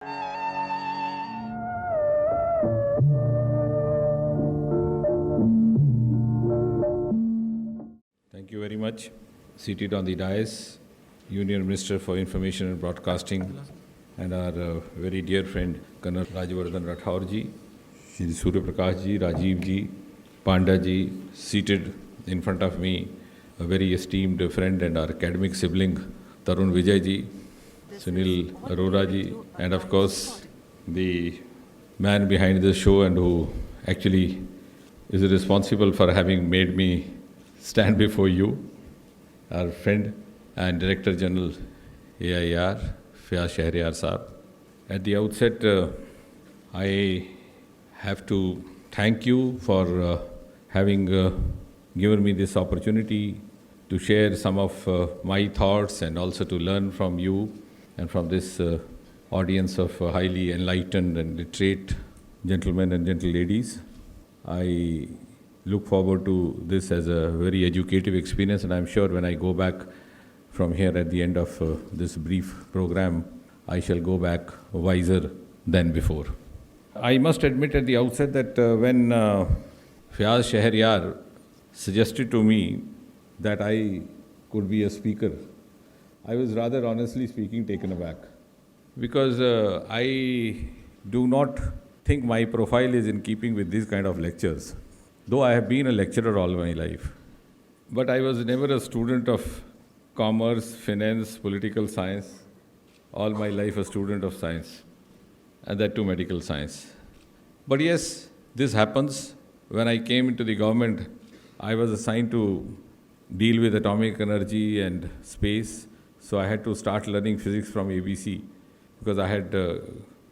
Thank you very much. Seated on the dais, Union Minister for Information and Broadcasting, and our very dear friend, Colonel Rajyavardhan Rathore ji, Shri Surya Prakash ji, Rajiv ji, Panda ji, seated in front of me, a very esteemed friend and our academic sibling, Tarun Vijay ji, Sunil Arora ji, and of course, the man behind the show and who actually is responsible for having made me stand before you, our friend and Director General AIR, Fayaz Shahryar Saab. At the outset, I have to thank you for having given me this opportunity to share some of my thoughts and also to learn from you and from this audience of highly enlightened and literate gentlemen and gentle ladies. I look forward to this as a very educative experience, and I'm sure when I go back from here at the end of this brief program, I shall go back wiser than before. I must admit at the outset that when Fayaz Shahryar suggested to me that I could be a speaker, I was rather honestly speaking taken aback, because I do not think my profile is in keeping with these kind of lectures. Though I have been a lecturer all my life, but I was never a student of commerce, finance, political science. All my life a student of science, and that too medical science. But yes, this happens. When I came into the government, I was assigned to deal with atomic energy and space, so I had to start learning physics from ABC, because I had,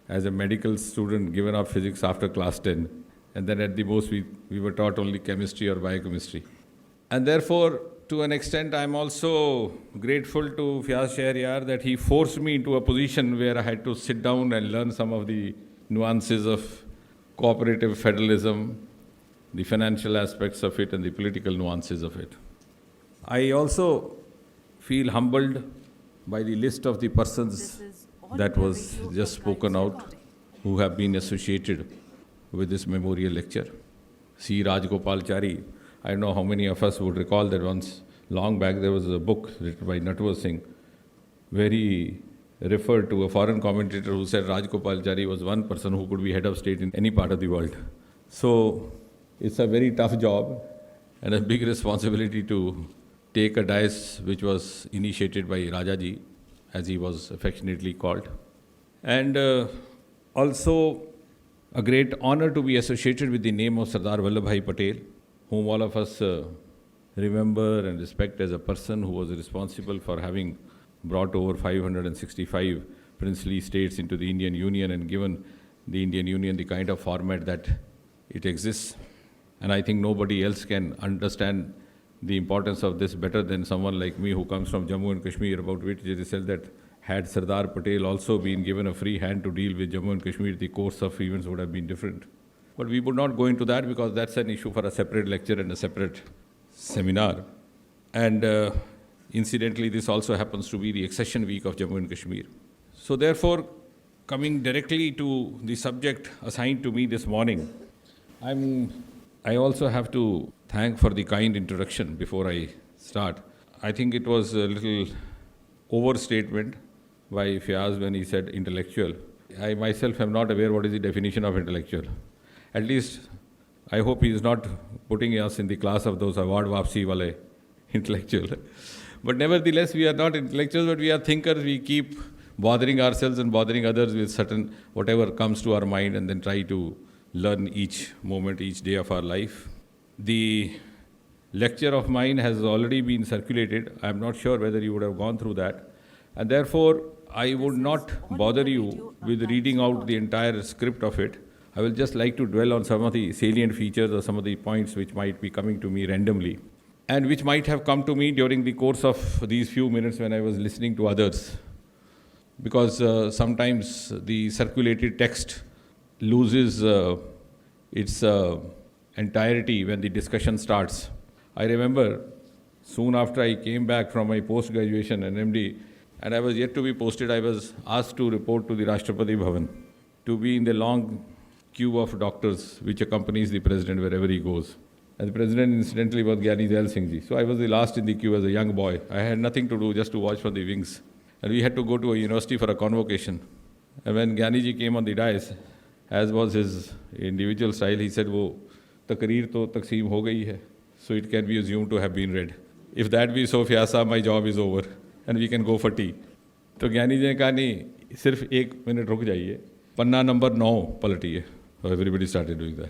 as a medical student, given up physics after class 10. And then at the most, we were taught only chemistry or biochemistry. And therefore, to an extent, I'm also grateful to Fayaz Shahryar that he forced me into a position where I had to sit down and learn some of the nuances of cooperative federalism, the financial aspects of it, and the political nuances of it. I also feel humbled by the list of the persons that was just spoken out who have been associated with this memorial lecture. C. Rajgopalachari. I don't know how many of us would recall that once, long back, there was a book written by Natwar Singh where he referred to a foreign commentator who said Rajgopalachari was one person who could be head of state in any part of the world. So it's a very tough job and a big responsibility to take a dais which was initiated by Rajaji, as he was affectionately called. And also a great honor to be associated with the name of Sardar Vallabhbhai Patel, whom all of us remember and respect as a person who was responsible for having brought over 565 princely states into the Indian Union and given the Indian Union the kind of format that it exists. And I think nobody else can understand the importance of this better than someone like me who comes from Jammu and Kashmir, about which it is said that had Sardar Patel also been given a free hand to deal with Jammu and Kashmir, the course of events would have been different. But we would not go into that because that's an issue for a separate lecture and a separate seminar. And incidentally, this also happens to be the accession week of Jammu and Kashmir. So therefore, coming directly to the subject assigned to me this morning, I also have to thank for the kind introduction before I start. I think it was a little overstatement by Fayaz when he said intellectual. I myself am not aware what is the definition of intellectual. At least, I hope he is not putting us in the class of those award wapsi wale intellectual. But nevertheless, we are not intellectuals, but we are thinkers. We keep bothering ourselves and bothering others with certain whatever comes to our mind, and then try to learn each moment, each day of our life. The lecture of mine has already been circulated. I am not sure whether you would have gone through that. And therefore, I would not bother you with reading out the entire script of it. I will just like to dwell on some of the salient features or some of the points which might be coming to me randomly, and which might have come to me during the course of these few minutes when I was listening to others. Because sometimes the circulated text loses its entirety when the discussion starts. I remember soon after I came back from my post-graduation and MD, and I was yet to be posted. I was asked to report to the Rashtrapati Bhavan, to be in the long queue of doctors which accompanies the president wherever he goes. And the president, incidentally, was Gyani Zail Singh ji. So I was the last in the queue as a young boy. I had nothing to do, just to watch from the wings. And we had to go to a university for a convocation. And when Gyani ji came on the dais, as was his individual style, he said, "वो तकरीर तो तकसीम हो गई है, so it can be assumed to have been read. If that be so, Fiaz साहब, my job is over, and we can go for tea." तो ज्ञानी जी ने कहा, नहीं, सिर्फ 1 मिनट रुक जाइए, पन्ना number 9 पलटिए. So everybody started doing that.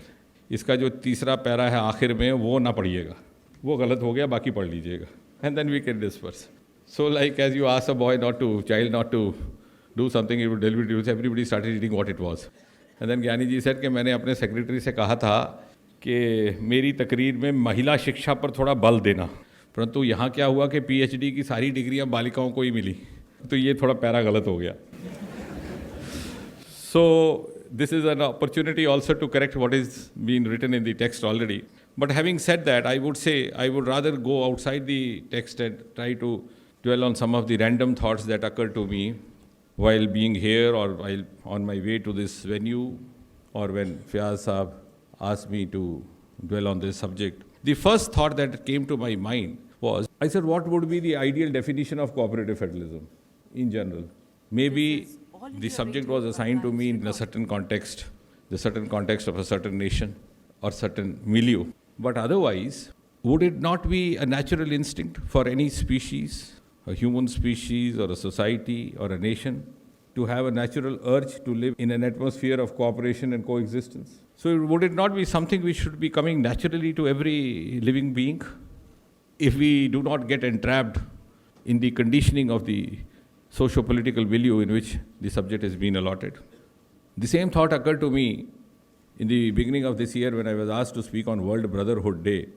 इसका जो तीसरा पैरा है आखिर में, वो ना पढ़िएगा, वो गलत हो गया, बाकी पढ़ लीजिएगा. And then we can disperse. So like as you ask a child not to do something, it would deliberately do. Everybody started reading what it was. And then ज्ञानी जी said कि मैंने अपने सेक्रेटरी से कहा था कि मेरी तकरीर में महिला शिक्षा पर थोड़ा बल देना, परंतु यहाँ क्या हुआ कि PhD की सारी डिग्रियाँ बालिकाओं को ही मिली, तो ये थोड़ा पैरा गलत हो गया. So this is an opportunity also to correct what is being written in the text already. But having said that, I would say I would rather go outside the text and try to dwell on some of the random thoughts that occurred to me while being here or while on my way to this venue, or when Fiaz Saab asked me to dwell on this subject. The first thought that came to my mind was, I said, what would be the ideal definition of cooperative federalism in general? Maybe the subject was assigned to me in a certain context, the certain context of a certain nation or certain milieu. But otherwise, would it not be a natural instinct for any species, a human species or a society or a nation, to have a natural urge to live in an atmosphere of cooperation and coexistence? So would it not be something which should be coming naturally to every living being, if we do not get entrapped in the conditioning of the socio-political milieu in which the subject has been allotted? The same thought occurred to me in the beginning of this year when I was asked to speak on World Brotherhood Day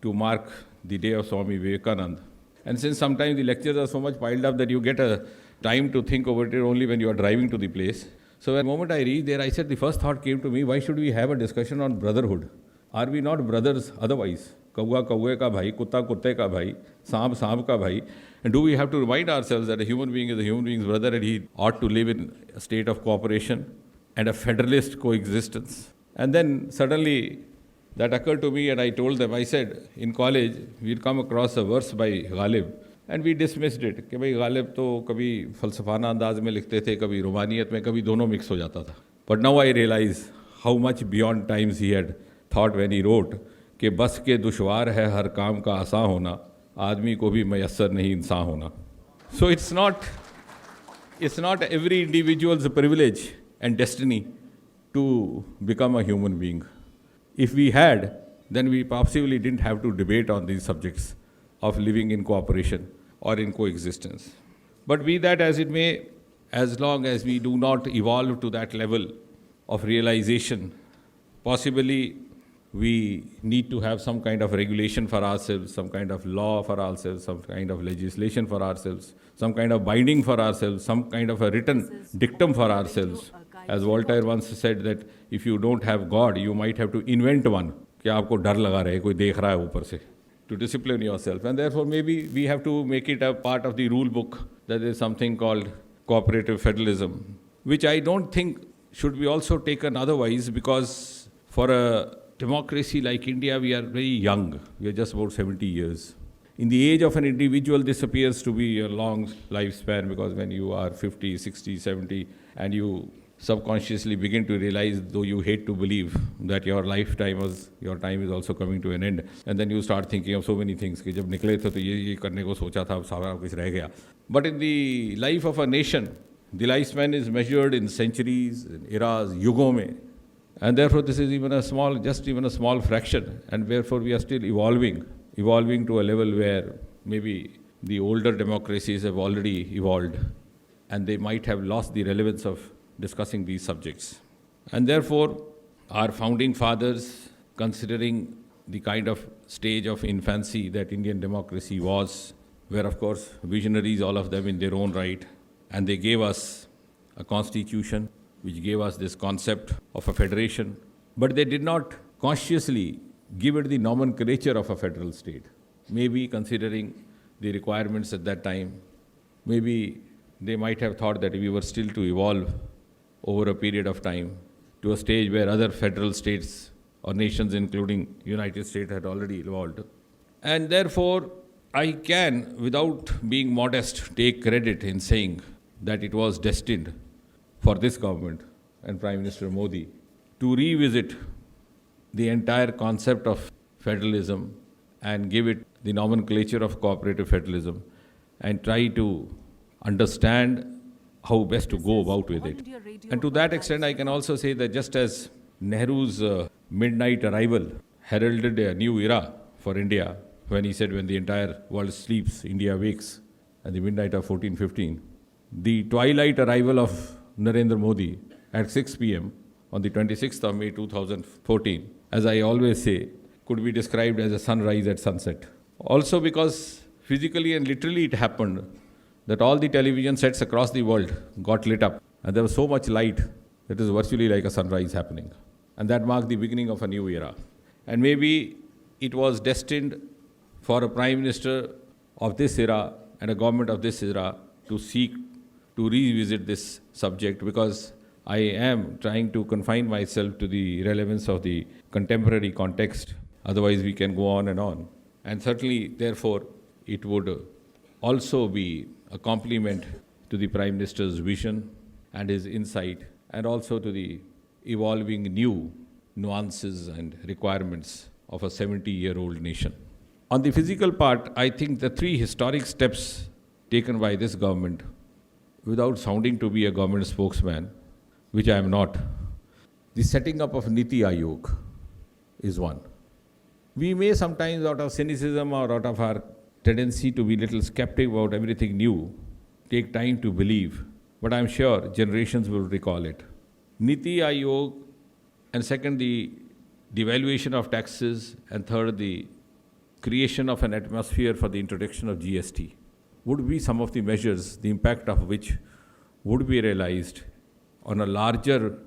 to mark the day of Swami Vivekananda. And since sometimes the lectures are so much piled up that you get a time to think over it only when you are driving to the place. So the moment I reached there, I said, the first thought came to me, why should we have a discussion on brotherhood? Are we not brothers otherwise? Kauwa kauwe ka bhai, kutta kutte ka bhai, saab saab ka bhai. And do we have to remind ourselves that a human being is a human being's brother and he ought to live in a state of cooperation and a federalist coexistence? And then suddenly that occurred to me and I told them, I said, in college, we'd come across a verse by Ghalib and we dismissed it. कि भाई Ghalib तो कभी फलसफाना अंदाज में लिखते थे, कभी रोमानियत में, कभी दोनों मिक्स हो जाता था. But now I realize how much beyond times he had thought when he wrote कि बस के दुश्वार है हर काम का आसान होना, आदमी को भी मयस्सर नहीं इंसान होना. So it's not every individual's privilege and destiny to become a human being. If we had, then we possibly didn't have to debate on these subjects of living in cooperation or in coexistence. But be that as it may, as long as we do not evolve to that level of realization, possibly we need to have some kind of regulation for ourselves, some kind of law for ourselves, some kind of legislation for ourselves, some kind of binding for ourselves, some kind of a written dictum for ourselves. As Voltaire once said that if you don't have God, you might have to invent one. कि आपको डर लगा रहे, कोई देख रहा है ऊपर से. To discipline yourself. And therefore maybe we have to make it a part of the rule book that there is something called cooperative federalism, which I don't think should be also taken otherwise, because for a democracy like India, we are very young. We are just about 70 years. In the age of an individual, this appears to be a long lifespan, because when you are 50, 60, 70, and you subconsciously begin to realize, though you hate to believe, that your time is also coming to an end. And then you start thinking of so many things. कि जब निकले थे तो ये करने को सोचा था, अब सारा कुछ रह गया. But in the life of a nation, the lifespan is measured in centuries, in eras, yugon mein. And therefore this is even a small fraction. And therefore we are still evolving to a level where maybe the older democracies have already evolved and they might have lost the relevance of discussing these subjects. And therefore, our founding fathers, considering the kind of stage of infancy that Indian democracy was, were of course visionaries, all of them in their own right, and they gave us a constitution which gave us this concept of a federation, but they did not consciously give it the nomenclature of a federal state. Maybe considering the requirements at that time, maybe they might have thought that we were still to evolve over a period of time to a stage where other federal states or nations, including United States, had already evolved. And therefore, I can, without being modest, take credit in saying that it was destined for this government and Prime Minister Modi to revisit the entire concept of federalism and give it the nomenclature of cooperative federalism and try to understand how best to go about with it. And to that extent, I can also say that just as Nehru's midnight arrival heralded a new era for India, when he said, when the entire world sleeps, India wakes, at the midnight of 1415, the twilight arrival of Narendra Modi at 6 p.m. on the 26th of May 2014, as I always say, could be described as a sunrise at sunset. Also because physically and literally it happened that all the television sets across the world got lit up, and there was so much light that it was virtually like a sunrise happening. And that marked the beginning of a new era. And maybe it was destined for a Prime Minister of this era and a government of this era to seek to revisit this subject, because I am trying to confine myself to the relevance of the contemporary context. Otherwise, we can go on and on. And certainly, therefore, it would also be a compliment to the Prime Minister's vision and his insight, and also to the evolving new nuances and requirements of a 70-year-old nation. On the physical part, I think the three historic steps taken by this government, without sounding to be a government spokesman, which I am not, the setting up of Niti Aayog is one. We may sometimes, out of cynicism or out of our tendency to be a little skeptic about everything new, take time to believe, but I'm sure generations will recall it. Niti Aayog, and second, the devaluation of taxes, and third, the creation of an atmosphere for the introduction of GST, would be some of the measures, the impact of which would be realized on a larger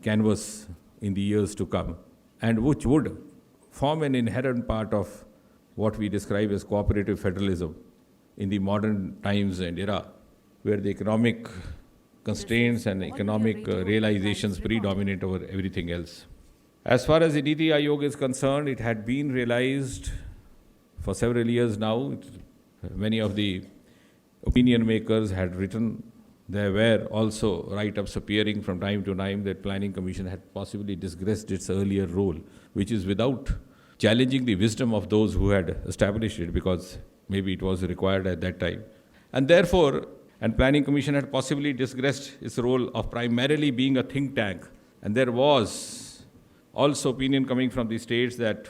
canvas in the years to come, and which would form an inherent part of what we describe as cooperative federalism in the modern times and era, where the economic constraints and economic realizations predominate over everything else. As far as the Niti Aayog is concerned, it had been realized for several years now. Many of the opinion makers had written. There were also write-ups appearing from time to time that Planning Commission had possibly disgraced its earlier role, which is without challenging the wisdom of those who had established it, because maybe it was required at that time. And therefore, Planning Commission had possibly disgraced its role of primarily being a think tank. And there was also opinion coming from the states that,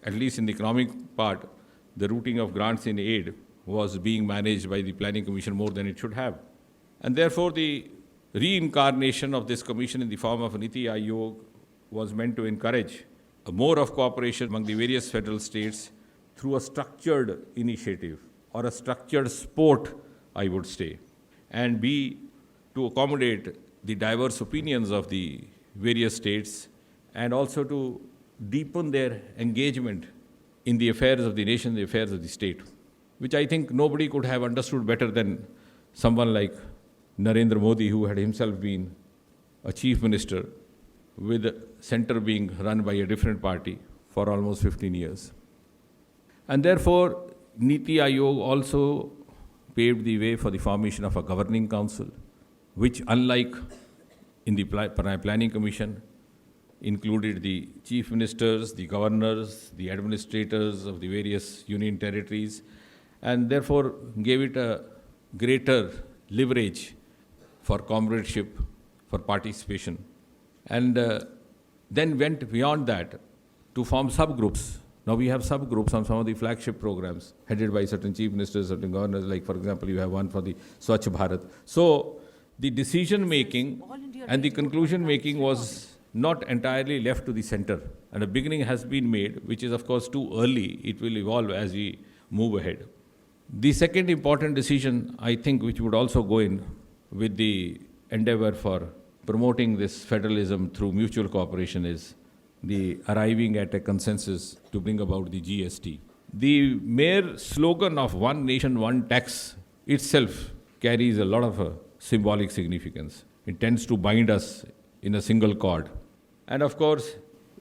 at least in the economic part, the routing of grants in aid was being managed by the Planning Commission more than it should have. And therefore, the reincarnation of this commission in the form of Niti Aayog was meant to encourage more of cooperation among the various federal states through a structured initiative, or a structured sport, I would say, and be to accommodate the diverse opinions of the various states, and also to deepen their engagement in the affairs of the nation, the affairs of the state, which I think nobody could have understood better than someone like Narendra Modi, who had himself been a chief minister, with the center being run by a different party for almost 15 years. And therefore, Niti Aayog also paved the way for the formation of a governing council, which, unlike in the Planning Commission, included the chief ministers, the governors, the administrators of the various union territories, and therefore gave it a greater leverage for comradeship, for participation. And then went beyond that to form subgroups. Now we have subgroups on some of the flagship programs headed by certain chief ministers, certain governors, like for example, you have one for the Swachh Bharat. So the decision making and the conclusion making was not entirely left to the center. And a beginning has been made, which is of course too early. It will evolve as we move ahead. The second important decision, I think, which would also go in with the endeavor for promoting this federalism through mutual cooperation, is the arriving at a consensus to bring about the GST. The mere slogan of one nation, one tax itself carries a lot of symbolic significance. It tends to bind us in a single cord. And of course,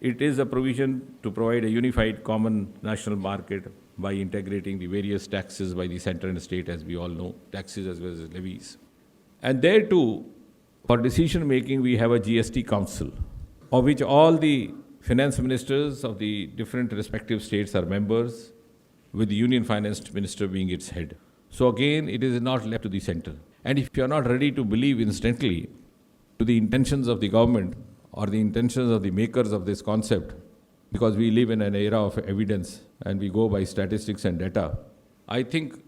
it is a provision to provide a unified common national market by integrating the various taxes by the center and state, as we all know, taxes as well as levies. And there too, for decision making, we have a GST council, of which all the finance ministers of the different respective states are members, with the union finance minister being its head. So again, it is not left to the center. And if you are not ready to believe instantly to the intentions of the government or the intentions of the makers of this concept, because we live in an era of evidence and we go by statistics and data, I think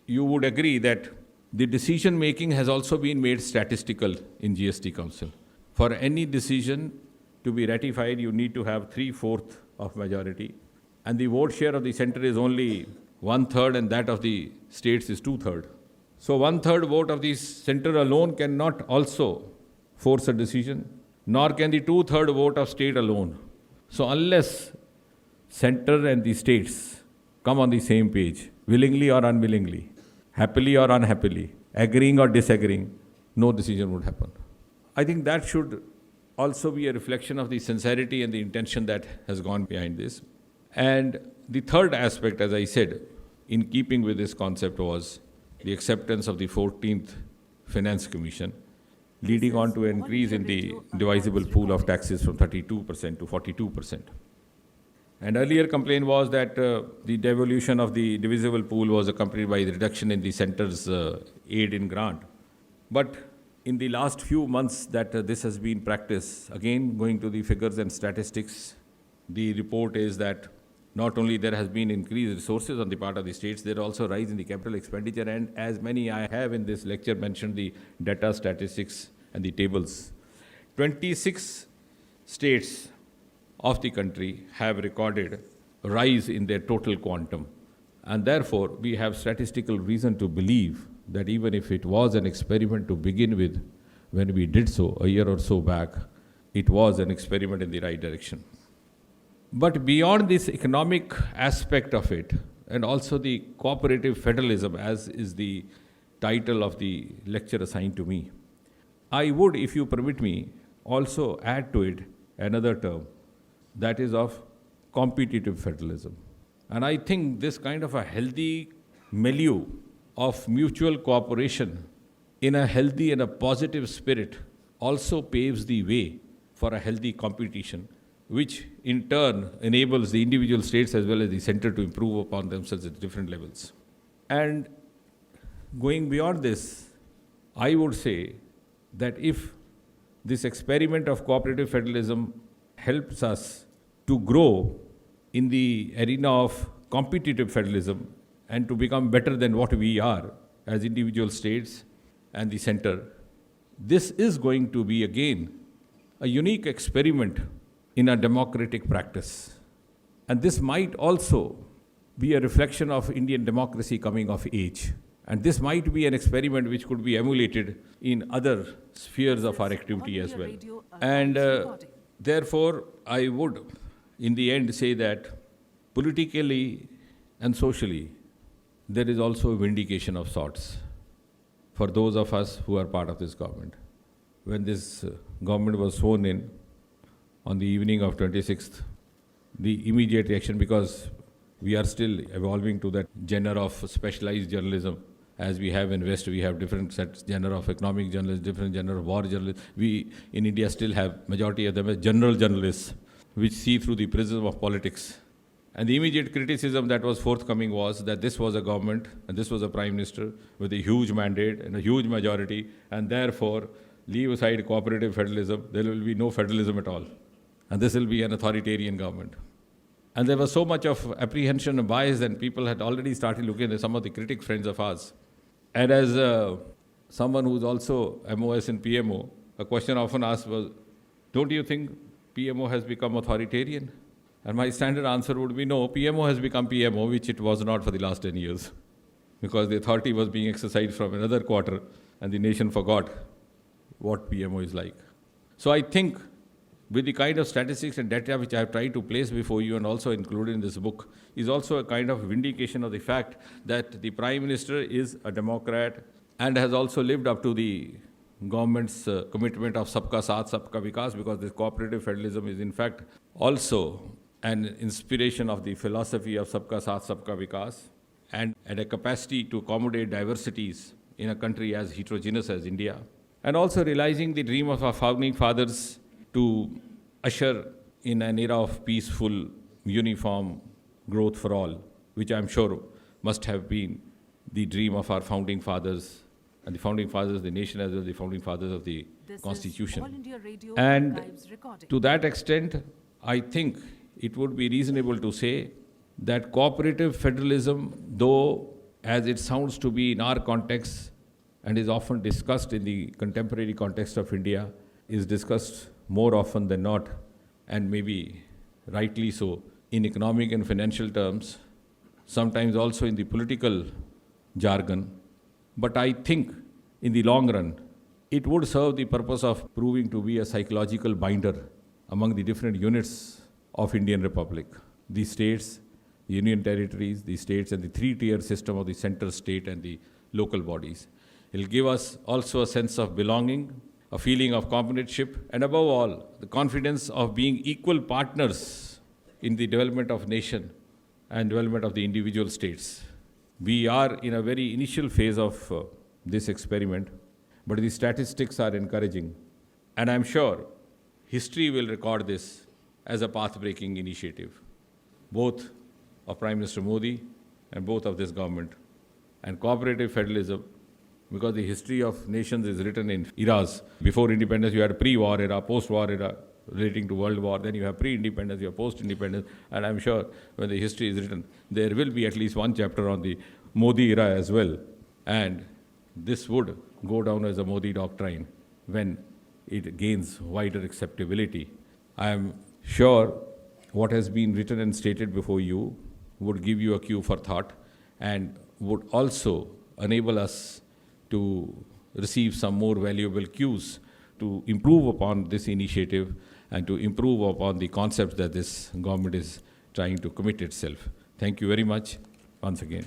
you would agree that the decision making has also been made statistical in GST Council. For any decision to be ratified, you need to have 3/4 of majority. And the vote share of the center is only 1/3 and that of the states is 2/3. So 1/3 vote of the center alone cannot also force a decision, nor can the 2/3 vote of state alone. So unless center and the states come on the same page, willingly or unwillingly, happily or unhappily, agreeing or disagreeing, no decision would happen. I think that should also be a reflection of the sincerity and the intention that has gone behind this. And the third aspect, as I said, in keeping with this concept was the acceptance of the 14th Finance Commission, leading on to an increase in the divisible pool of taxes from 32% to 42%. And earlier complaint was that the devolution of the divisible pool was accompanied by the reduction in the center's aid in grant. But in the last few months that this has been practiced, again going to the figures and statistics, the report is that not only there has been increased resources on the part of the states, there also rise in the capital expenditure, and as many I have in this lecture mentioned the data, statistics and the tables. 26 states of the country have recorded a rise in their total quantum, and therefore we have statistical reason to believe that even if it was an experiment to begin with, when we did so a year or so back, it was an experiment in the right direction. But beyond this economic aspect of it, and also the cooperative federalism, as is the title of the lecture assigned to me, I would, if you permit me, also add to it another term, that is of competitive federalism. And I think this kind of a healthy milieu of mutual cooperation in a healthy and a positive spirit also paves the way for a healthy competition, which in turn enables the individual states as well as the center to improve upon themselves at different levels. And going beyond this, I would say that if this experiment of cooperative federalism helps us to grow in the arena of competitive federalism and to become better than what we are as individual states and the center, this is going to be again a unique experiment in a democratic practice. And this might also be a reflection of Indian democracy coming of age. And this might be an experiment which could be emulated in other spheres of our activity as well. And therefore, I would, in the end, say that politically and socially, there is also a vindication of sorts for those of us who are part of this government. When this government was sworn in on the evening of 26th, the immediate reaction, because we are still evolving to that genre of specialized journalism. As we have in West, we have different sets, genre of economic journalists, different genre of war journalists. We in India still have majority of them as general journalists, which see through the prism of politics. And the immediate criticism that was forthcoming was that this was a government and this was a prime minister with a huge mandate and a huge majority, and therefore leave aside cooperative federalism, there will be no federalism at all. And this will be an authoritarian government. And there was so much of apprehension and bias, and people had already started looking at some of the critic friends of ours. And as someone who's also MOS and PMO, a question often asked was, don't you think PMO has become authoritarian? And my standard answer would be no, PMO has become PMO, which it was not for the last 10 years. Because the authority was being exercised from another quarter, and the nation forgot what PMO is like. So I think with the kind of statistics and data which I have tried to place before you and also included in this book, is also a kind of vindication of the fact that the Prime Minister is a Democrat, and has also lived up to the government's commitment of Sabka Saath, Sabka Vikas, because this cooperative federalism is in fact also an inspiration of the philosophy of Sabka Saath, Sabka Vikas, and a capacity to accommodate diversities in a country as heterogeneous as India, and also realizing the dream of our founding fathers to usher in an era of peaceful, uniform growth for all, which I'm sure must have been the dream of our founding fathers, and the founding fathers of the nation as well as the founding fathers of the Constitution. All India Radio And Archives recording. to that extent, I think it would be reasonable to say that cooperative federalism, though as it sounds to be in our context and is often discussed in the contemporary context of India, is discussed more often than not, and maybe rightly so, in economic and financial terms, sometimes also in the political jargon. But I think in the long run, it would serve the purpose of proving to be a psychological binder among the different units of Indian Republic, the states, the union territories, the states, and the three-tier system of the center state and the local bodies. It will give us also a sense of belonging, a feeling of companionship, and above all, the confidence of being equal partners in the development of nation and development of the individual states. We are in a very initial phase of this experiment, but the statistics are encouraging. And I'm sure history will record this as a path-breaking initiative, both of Prime Minister Modi and both of this government. And cooperative federalism, because the history of nations is written in eras. Before independence, you had pre-war era, post-war era, relating to World War, then you have pre-independence, you have post-independence, and I'm sure when the history is written, there will be at least one chapter on the Modi era as well, and this would go down as a Modi doctrine when it gains wider acceptability. I am sure what has been written and stated before you would give you a cue for thought and would also enable us to receive some more valuable cues to improve upon this initiative and to improve upon the concepts that this government is trying to commit itself. Thank you very much once again.